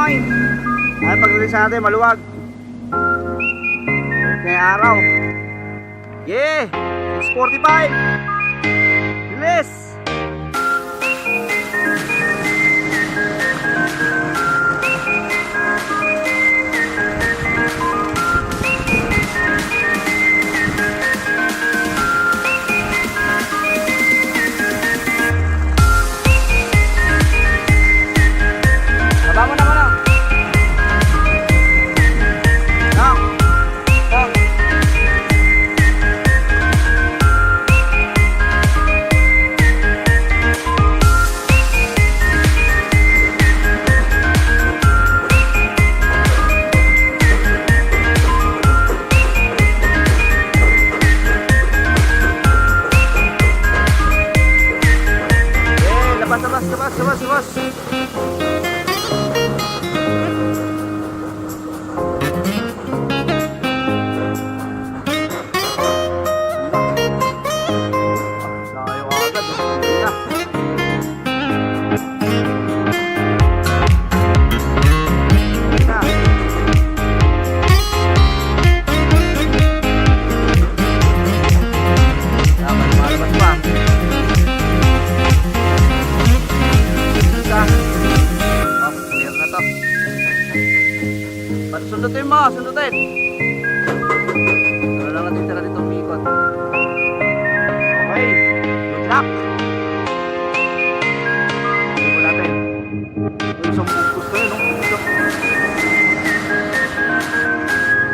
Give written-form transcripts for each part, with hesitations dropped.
hangin. Ay, pag-release natin, maluwag. Kaya araw. Yeah! 6:45. Release! Baba mo na. Lang. Lang. Labas. Tayo agad. Sundutin. Ano lang natin tira dito umikot. Okay. Good luck. Ito natin. Yung isang bugkos ko yun, no?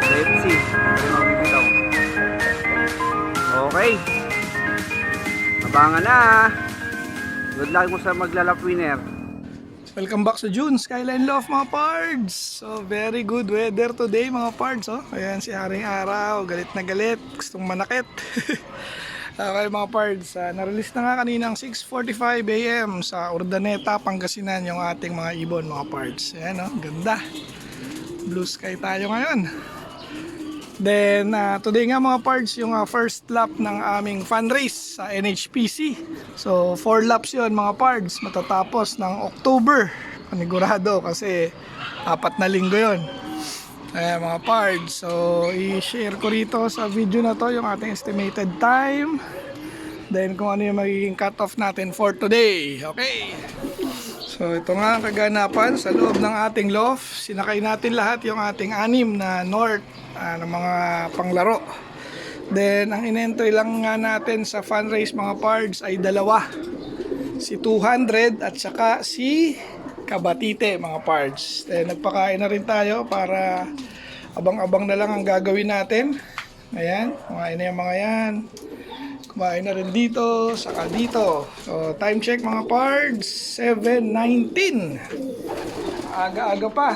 Let's see. Ito yung magbibitaw. Okay. Abangan na. Good luck mo sa maglalap winner. Welcome back sa June Skyline Loft mga pards. So very good weather today mga pards. Oh. Ayan si Haring Araw, galit na galit, gustong manakit. Okay mga pards, na-release na nga kaninang 6:45 AM sa Urdaneta, Pangasinan yung ating mga ibon mga pards. Ayan oh, ganda. Blue sky tayo ngayon. Then today nga mga pards yung first lap ng aming fun race sa NHPC. So 4 laps yon mga pards, matatapos ng October. Panigurado kasi 4 na linggo yon. Ayan mga pards, so i-share ko rito sa video na to yung ating estimated time. Then kung ano yung magiging cut off natin for today. Okay. So ito nga ang kaganapan sa loob ng ating loft. Sinakay natin lahat yung ating 6 na North ng mga panglaro. Then ang in-entry lang nga natin sa fun race mga pards ay 2. Si 200 at saka si Kabatite mga pards. Then nagpakain na rin tayo para abang-abang na lang ang gagawin natin. Ayan, kumain na yung mga yan. Kumain na rin dito, saka dito. So, time check mga pards, 7:19. Aga-aga pa.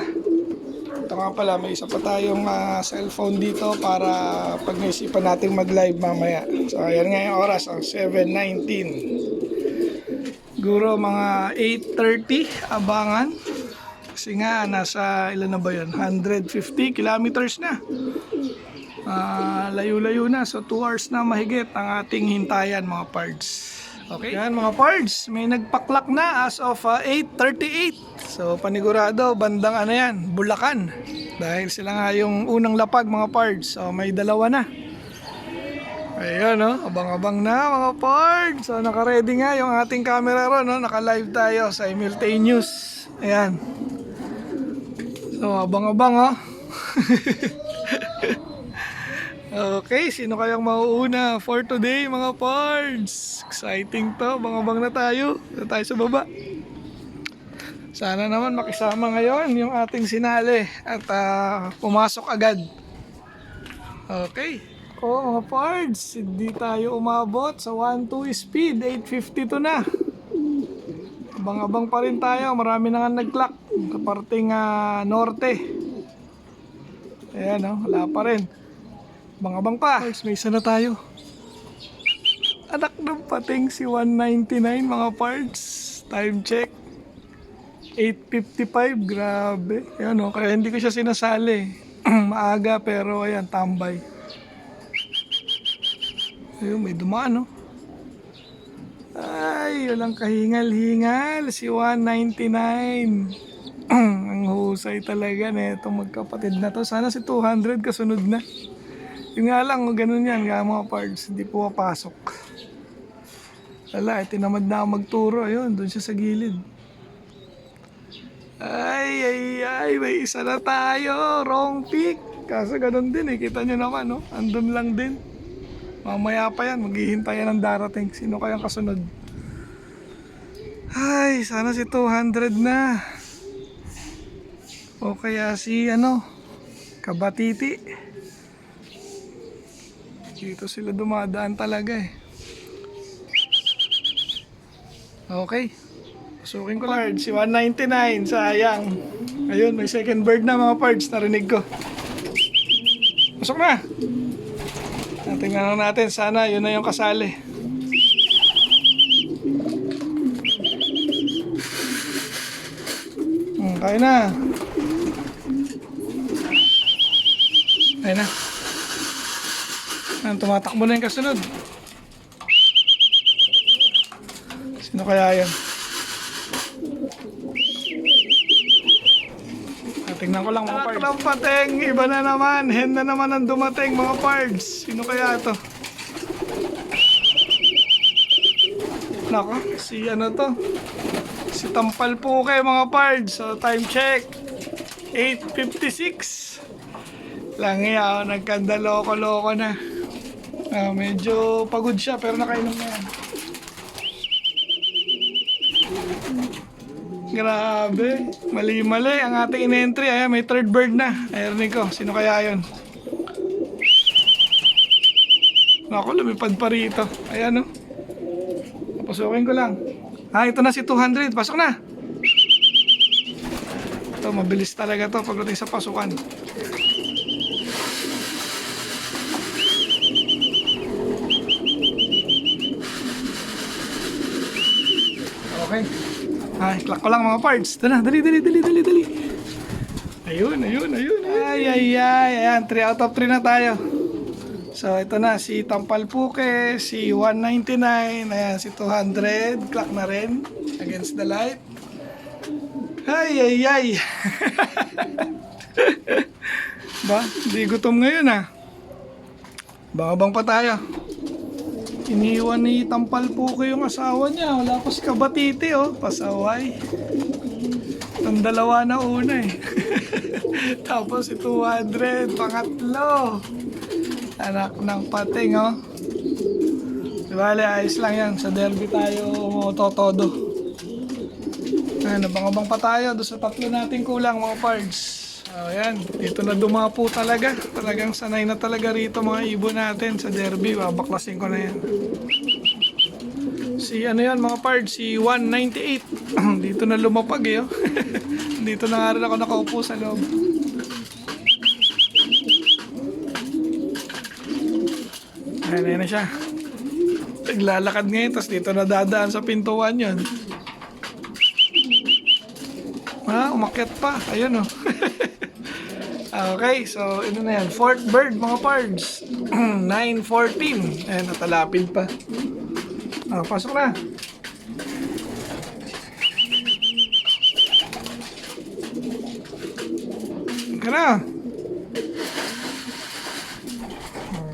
Ito nga pala, may isa pa tayong cellphone dito para pag naisipan natin mag-live mamaya. So, ayan nga yung oras, 7:19. Siguro mga 8:30, abangan. Kasi nga, nasa ilan na ba yun? 150 kilometers na. Layo-layo na, so 2 hours na mahigit ang ating hintayan mga pards. Okay, yan mga pards, may nagpaklak na as of 8:38. So panigurado bandang ano yan, Bulacan, dahil sila nga yung unang lapag mga pards. So may 2 na. Ayan no, abang-abang na mga pards. So naka-ready nga yung ating camera ron, no? Naka-live tayo sa Simultaneous. Ayan. So abang-abang oh. Okay, sino kayang mauuna for today mga pards? Exciting to, bang-abang na tayo. Ito tayo sa baba. Sana naman makisama ngayon yung ating sinali at pumasok agad. Okay. Mga pards, hindi tayo umabot sa 1.2 speed, 8.52 na. Abang-abang pa rin tayo, marami na nga nag-clock sa parting norte. Ayan o, wala pa rin. Abang-abang pa. May isa na tayo. Anak ng pating si 199 mga parts. Time check 8:55. Grabe. Ayan o, kaya hindi ko siya sinasali. Maaga pero ayan, tambay. Ayun, may dumaan o. Ay, walang kahingal-hingal. Si 199. Ang husay talaga na itong magkapatid na to. Sana si 200 kasunod na. Yun nga lang, ganun yan, nga mga parts, hindi po papasok. Wala, tinamad na ako magturo. Ayun, doon siya sa gilid. Ay, may isa na tayo. Wrong pick. Kaso ganun din eh, kita nyo naman, no? Andun lang din. Mamaya pa yan, maghihintay yan ng darating. Sino kayang kasunod? Ay, sana si 200 na. O kaya si Kabatiti. Dito sila dumadaan talaga eh. Okay. Pasukin ko lang. Si 199, sayang. Ayun, may second bird na mga parts. Narinig ko. Pasok na. Tingnan lang natin. Sana yun na yung kasali. Kaya na. Kaya na. Tumatakbo na yung kasunod. Sino kaya yan? Tingnan ko lang mga pards. Pateng, iba na naman. Hen na naman ang dumating mga pards. Sino kaya ito? Nako, si si Tampal Puke mga pards. So time check 8:56. Langi ako, nagkanda loko-loko na. Medyo pagod siya pero nakainom na yan. Grabe, mali-mali ang ating in-entry. Ayan, may third bird na. Ayan ko, sino kaya yun? Naku, lumipad pa rito. Ayan, no? Pasukin ko lang. Ito na si 200. Pasok na. Ito, mabilis talaga to pagdating sa pasukan. Okay. Clock ko lang mga parts. Ito na, dali. Ayun. Ayan, 3 out of 3 na tayo. So, ito na, si Tampal Puke, si 199, ayan, si 200, clock na rin, against the light. Ay. Ba, di gutom ngayon Bangabang pa tayo. Iniwan ni Tampal Puke yung asawa niya. Wala pa si Kabatiti, pasaway. Itong dalawa na una eh. Tapos si 200, pangatlo. Anak ng pating, Bale, ayos lang yan. Sa derby tayo mototodo. Nabangabang pa tayo. Doon sa tatlo natin kulang mga pards. Ayan, dito na dumapo talaga. Talagang sanay na talaga rito mga ibon natin sa derby. Babaklasin ko na yan. Si yan mga pards, si 198. Dito na lumapag Dito na nga rin ako nakaupo sa loob. Ayan na siya. Naglalakad ngayon, tapos dito na dadaan sa pintuan yun. Umakyat pa. Ayun Okay, so ito na yan. Fourth bird mga pards. 9:14. Ayan, natalapid pa. Pasok na. Ika na.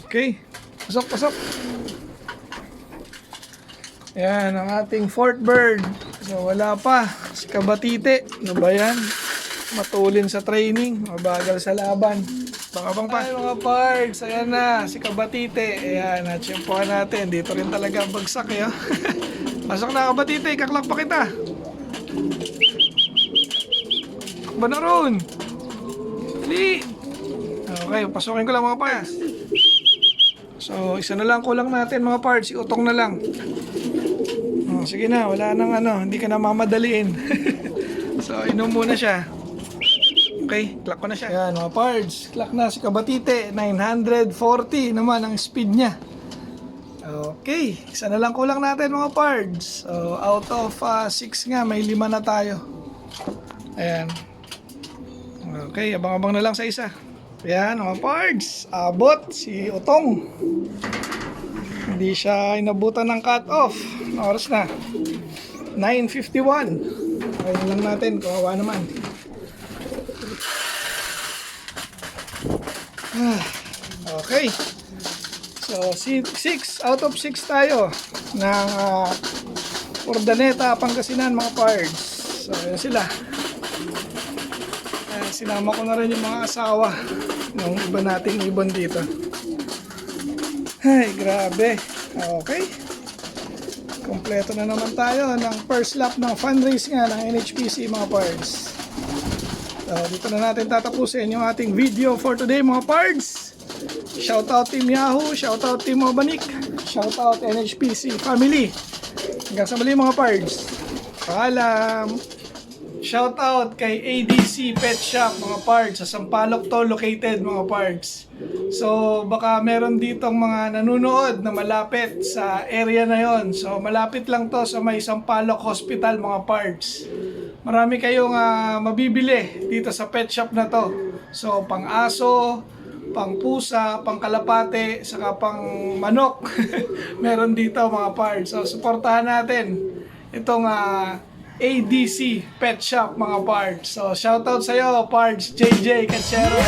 Okay. Pasok. Ayan, ang ating fourth bird. So, wala pa. Si Kabatiti. Ano ba yan? Matulin sa training. Mabagal sa laban. Bangabang pa. Ay, mga pards. Ayan na. Si Kabatiti. Ayan, natsyempohan natin. Dito rin talaga ang bagsak Pasok na, Kabatiti. Kaklak pa kita. Takba na ron. Dali. Okay, pasukin ko lang mga pards. So, isa na lang kulang natin mga pards. Si Utong na lang. Sige na, wala nang hindi ka na mamadaliin. So, inom muna siya. Okay, clock ko na siya. Ayan, mga pards. Clock na si Kabatiti. 940 naman ang speed niya. Okay, isa na lang kulang natin mga pards. So, out of 6 nga, may 5 na tayo. Ayan. Okay, abang-abang na lang sa isa. Ayan, mga pards. Abot si Utong. Hindi siya inabutan ng cut-off. Oras na. 9:51. Okay lang natin. Kawawa naman. Okay. So, 6 out of 6 tayo ng Urdaneta, Pangasinan mga pards. So, yan sila. Sinama ko na rin yung mga asawa ng iba nating ibon dito. Ay, grabe. Okay. Kompleto na naman tayo ng first lap ng fundraise nga ng NHPC mga pards. So, dito na natin tatapusin yung ating video for today mga pards. Shoutout Team Yahoo, shoutout Team Obanik, shoutout NHPC family. Hanggang sa muli mga pards. Paalam! Shoutout kay ADC Pet Shop mga pards. Sa Sampaloc to located mga pards. So baka meron ditong mga nanonood na malapit sa area na yon. So malapit lang to sa may Sampaloc Hospital mga pards. Marami kayong mabibili dito sa pet shop na to. So pang aso, pang pusa, pang kalapate, saka pang manok. Meron dito mga pards. So suportahan natin itong ADC Pet Shop mga pards. So shoutout sa iyo pards JJ Cachero.